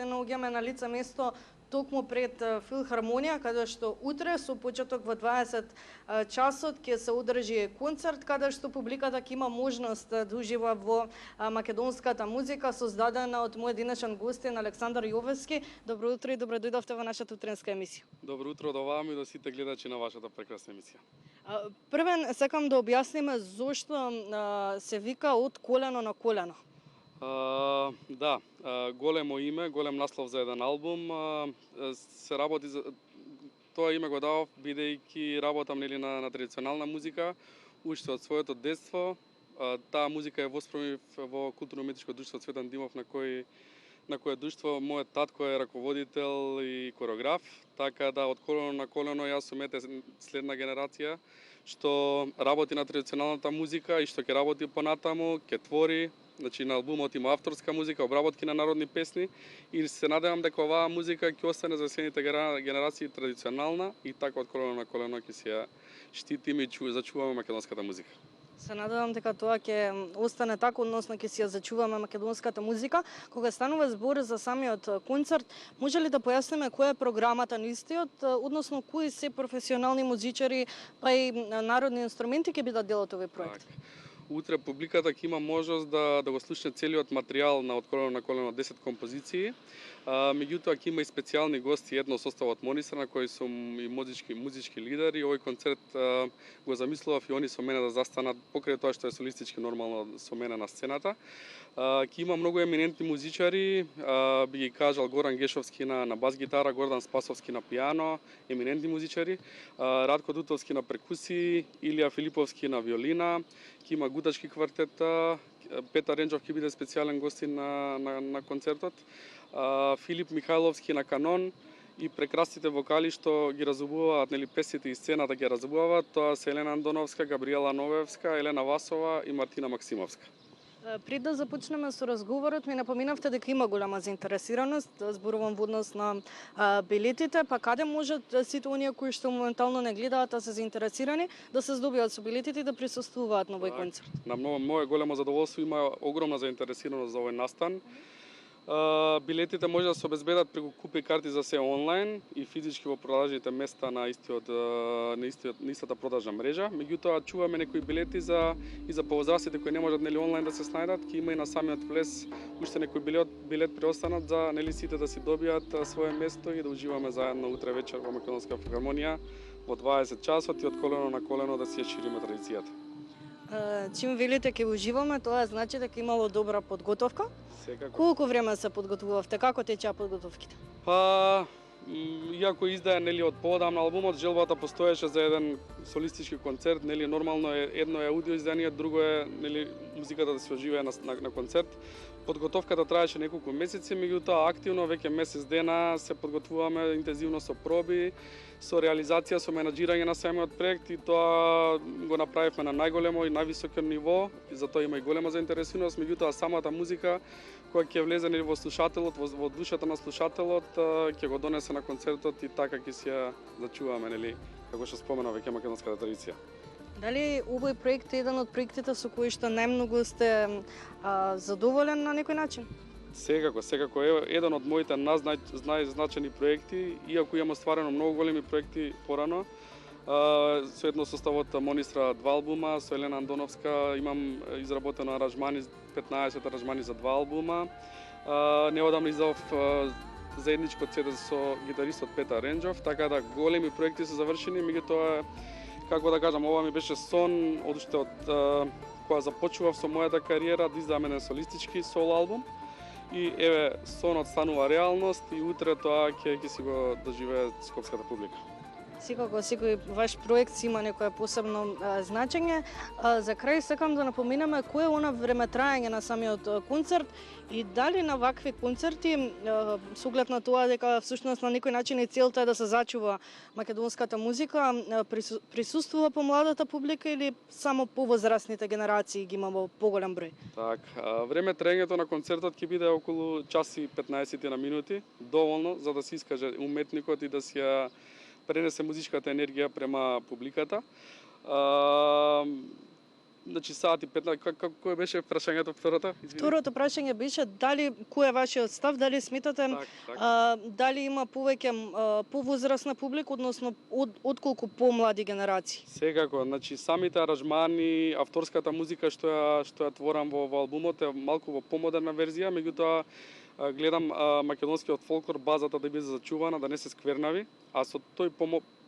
се наоѓаме на лице место токму пред филхармонија, каде што утре со почеток во 20 часот ќе се одржи концерт, каде што публиката ќе има можност да ужива во македонската музика, создадена од мој денешен гостин Александар Јовевски. Добро утро и добро дојдовте во нашата утренска емисија. Добро утро до вам и до сите гледачи на вашата прекрасна емисија. Првен сакам да објасниме зошто се вика од колено на колено. Да, големо име, голем наслов за еден албум. Се работи за тоа име го давав бидејќи работам на традиционална музика, уште од своето детство. Таа музика ја воспремив во културно-уметничко друштво Цветан Димов, на кое друштво мојот татко е раководител и кореограф, така да од колено на колено јас сум следна генерација што работи на традиционалната музика и што ќе работи понатаму, ќе твори. Значи на албумот има авторска музика, обработки на народни песни и се надевам дека оваа музика ќе остане за следните генерации традиционална и така од колено на колено ќе се ја штитиме и зачуваме македонската музика. Се надевам дека тоа ќе остане така, односно ќе си ја зачуваме македонската музика. Кога станува збор за самиот концерт, може ли да појасниме која е програмата на истиот, односно кои се професионални музичари, па и народни инструменти ќе бидат дел од овој проект? Утре публиката ќе има можност да го слушне целиот материјал на од колено на колено 10 композиции. Меѓутоа ќе има и специјални гости, едно состав од Монисар, на кој сум и музички лидер, и овој концерт го замислував и они со мене да застанат покрај тоа што е солистички нормално со мене на сцената. Ќе има многу еминентни музичари, би ги кажал Горан Гешовски на бас гитара, Гордан Спасовски на пијано, еминентни музичари, Радко Дутовски на перкусии, Илија Филиповски на виолина, ќе има гутачки квартет, Петар Ренџов ќе биде специјален гостин на концертот, Филип Михајловски на канон и прекрасните вокали што ги разубуваат, нели, песните и сцената ги разубуваат, тоа се Елена Андоновска, Габриела Новевска, Елена Васова и Мартина Максимовска. Пред да започнеме со разговорот, ми напоминавте дека има голема заинтересираност, зборувам во однос на билетите, па каде можат сите оние кои што моментално не гледаат, да се заинтересирани, да се здобиат со билетите и да присуствуваат на овој концерт? На мое големо задоволство, има огромна заинтересираност за овој настан. Билетите може да се обезбедат преку купи карти за се онлайн и физички во продажните места на истата продажна мрежа. Меѓутоа чуваме некои билети и за повозрастите кои не можат, нели, онлайн да се снајдат, ќе има и на самиот влез уште некој билет преостанат за, нели, сите да си добијат свое место и да уживаме заедно утре вечер во Македонска филхармонија во 20 часот и од колено на колено да си ја шириме традицијата. Чим велите ќе уживаме, тоа значи дека имало добра подготовка. Секако. Колку време се подготвувавте? Како течеа подготовките? Иако издаја, нели, од поодамна албумот, желбата постоеше за еден солистички концерт, нели, нормално е едно е аудио издание, друго е, нели, музиката да се оживее на концерт. Подготовката траеше неколку месеци, меѓутоа активно веќе месец дена се подготвуваме интензивно со проби, со реализација, со менаџирање на самиот проект, и тоа го направивме на најголемо и највисоко ниво, и затоа има и голема заинтересираност. Меѓутоа самата музика која ќе влезе, нели, во слушателот, во душата на слушателот, ќе го донесе на концертот и така ќе си ја зачуваме, нели, како што спомена веќе македонската традиција. Дали овој проект е еден од проектите со кои што најмногу сте задоволен на некој начин? Секако е еден од моите најзначени проекти, иако имам остварено многу големи проекти порано. Со едно составот Монисра 2 албума, со Елена Андоновска имам изработено аранжмани, 15 аранжмани за 2 албума. Неодамно издав заедничко CD со гитаристот Петар Ренџов, така да големи проекти се завршени, меѓутоа, како да кажам, ова ми беше сон уште од кога започнував со мојата кариера да издам еден солистички соло албум. И еве, сонот станува реалност и утре тоа ќе си го доживее скопската публика. Секако секој ваш проект си има некое посебно значење. За крај сакам да напоминаме кој е она времетраење на самиот концерт и дали на вакви концерти, со оглед на тоа дека всушност на некој начин и целта е да се зачува македонската музика, присуствува помладата публика или само повозрастните генерации ги има во поголем број? Така, времетраењето на концертот ќе биде околу час и 15 на минути, доволно за да се искаже уметникот и да си ја пренесе музичката енергија према публиката. значи сати 15 кој беше прашањето второто? Извини. Второто прашање беше дали кој е вашиот став, дали сметате дали има повеќе повозрасна публика, односно отколку помлади генерации? Секако, значи самите аранжмани, авторската музика што ја творам во албумот е малку во помодерна верзија, меѓутоа гледам македонскиот фолклор, базата да биде зачувана, да не се сквернави, а со тој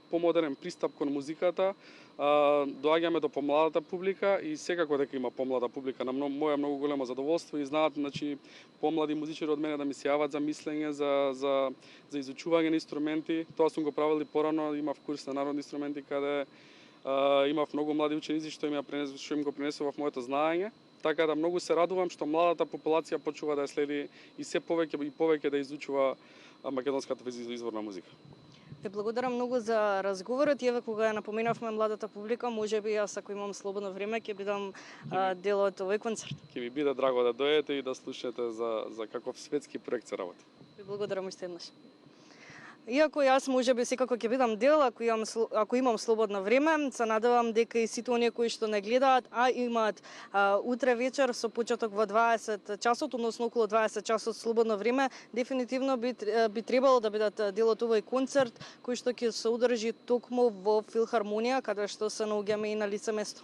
помодерен пристап кон музиката доаѓаме до помладата публика и секако дека има помлада публика на моја многу големо задоволство и знаат, значи помлади музичари од мене да ми се јават за мислење, за изучување на инструменти. Тоа сум го правил и порано, имав курс на народни инструменти каде имав многу млади ученици што им го пренесував моето знаење. Така да многу се радувам што младата популација почува да ја следи и се повеќе да изучува македонската изворна музика. Ви благодарам многу за разговорот. Еве кога ја напоменавме младата публика, можеби јас ако имам слободно време ќе бидам дел од овој концерт. Ќе ми биде драго да дојдете и да слушате за каков светски проект се работи. Ви благодарам уште еднаш. Иако јас можеби секако ќе бидам дел ако имам слободно време, се надевам дека и сите оние кои што не гледаат, а имаат утре вечер со почеток во 20 часот, односно околу 20 часот слободно време, дефинитивно би требало да бидат дел од овој концерт кој што ќе се одржи токму во Филхармонија, каде што се наоѓаме и на лице место.